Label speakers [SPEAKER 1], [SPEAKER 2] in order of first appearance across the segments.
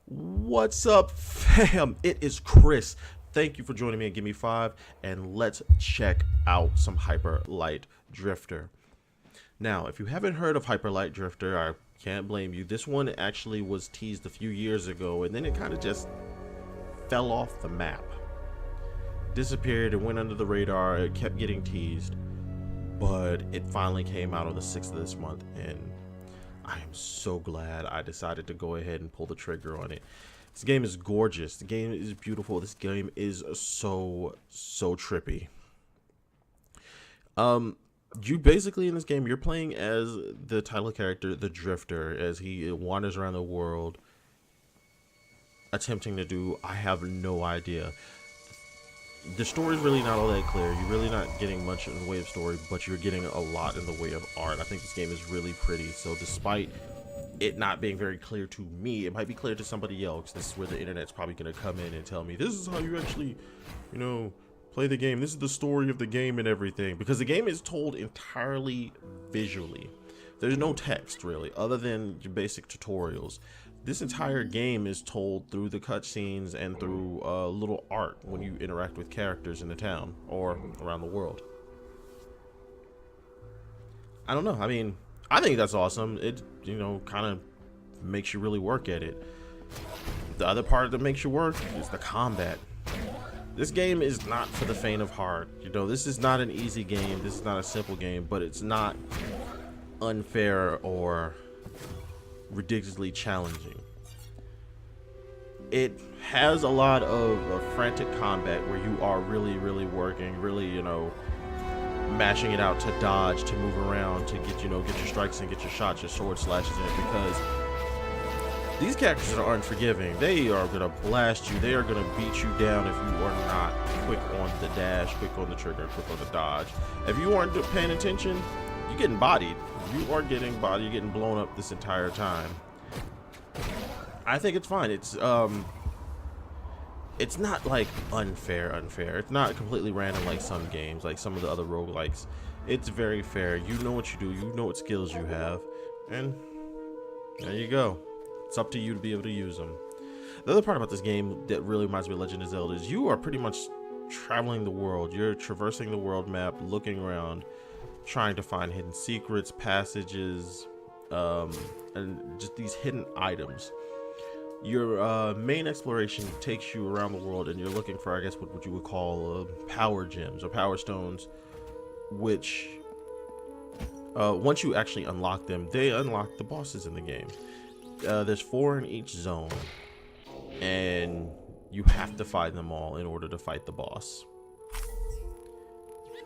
[SPEAKER 1] What's up, fam? It is Chris. Thank you for joining me at Gimmie 5, and let's check out some Hyper Light Drifter. Now, if you haven't heard of Hyper Light Drifter, I can't blame you. This one actually was teased a few years ago, and then it kind of just fell off the map. Disappeared and went under the radar. It kept getting teased, but it finally came out on the 6th of this month, and I am so glad I decided to go ahead and pull the trigger on it. This game is gorgeous. The game is beautiful. This game is so trippy. You basically in this game, you're playing as the title character, the Drifter, as he wanders around the world attempting to do, I have no idea. The story's really not all that clear. You're really not getting much in the way of story, but you're getting a lot in the way of art. I think this game is really pretty. So despite it not being very clear to me, it might be clear to somebody else. This is where the internet's probably going to come in and tell me, this is how you actually, play the game. This is the story of the game and everything. Because the game is told entirely visually. There's no text, really, other than your basic tutorials. This entire game is told through the cutscenes and through little art when you interact with characters in the town or around the world. I don't know. I mean, I think that's awesome. It, kind of makes you really work at it. The other part that makes you work is the combat. This game is not for the faint of heart. This is not an easy game. This is not a simple game, but it's not unfair or ridiculously challenging. It has a lot of frantic combat where you are really working, really mashing it out to dodge, to move around, to get your strikes and get your shots, your sword slashes in it, because these characters are unforgiving. They are gonna blast you. They are gonna beat you down if you are not quick on the dash, quick on the trigger, quick on the dodge. If you aren't paying attention, you're getting bodied. You are getting bodied. You're getting blown up this entire time. I think it's fine. It's not like unfair. It's not completely random like some games, like some of the other roguelikes. It's very fair. You know what you do. You know what skills you have, and there you go. It's up to you to be able to use them. The other part about this game that really reminds me of Legend of Zelda is you are pretty much traveling the world. You're traversing the world map, looking around, trying to find hidden secrets, passages, and just these hidden items. Your main exploration takes you around the world, and you're looking for, I guess, what you would call power gems or power stones, which once you actually unlock them, they unlock the bosses in the game. There's 4 in each zone, and you have to find them all in order to fight the boss.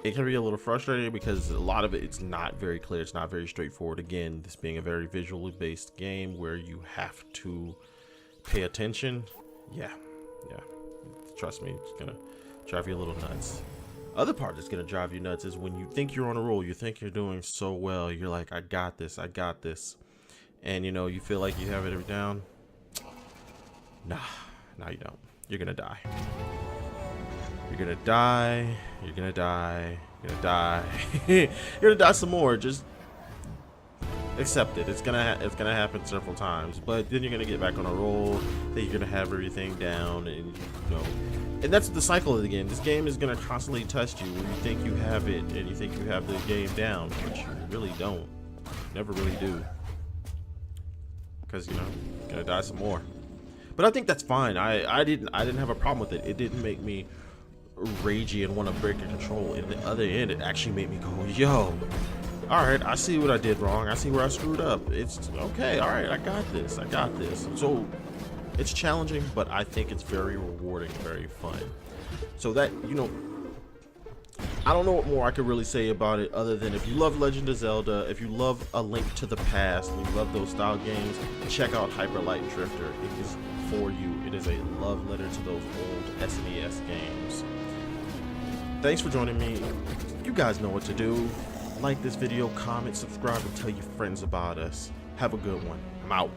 [SPEAKER 1] It can be a little frustrating because a lot of it's not very clear. It's not very straightforward. Again, this being a very visually based game where you have to pay attention. Yeah. Trust me, it's gonna drive you a little nuts. Other part that's gonna drive you nuts is when you think you're on a roll, you think you're doing so well. You're like, I got this. And you feel like you have it down. Nah, you don't. You're gonna die. You're gonna die. You're gonna die. You're gonna die. You're gonna die some more. Just accept it. It's gonna happen several times. But then you're gonna get back on a roll. Then you're gonna have everything down, and and that's the cycle of the game. This game is gonna constantly test you when you think you have it and you think you have the game down, but you really don't. You never really do. Because you're gonna die some more. But I think that's fine. I didn't have a problem with it. It didn't make me ragey and want to break the control. In the other end, it actually made me go, yo, all right, I see what I did wrong. I see where I screwed up. It's okay. All right, I got this. So it's challenging, but I think it's very rewarding, very fun. So that, I don't know what more I could really say about it other than if you love Legend of Zelda, if you love A Link to the Past, and you love those style games, check out Hyper Light Drifter. It is for you. It is a love letter to those old SNES games. Thanks for joining me. You guys know what to do. Like this video, comment, subscribe, and tell your friends about us. Have a good one. I'm out.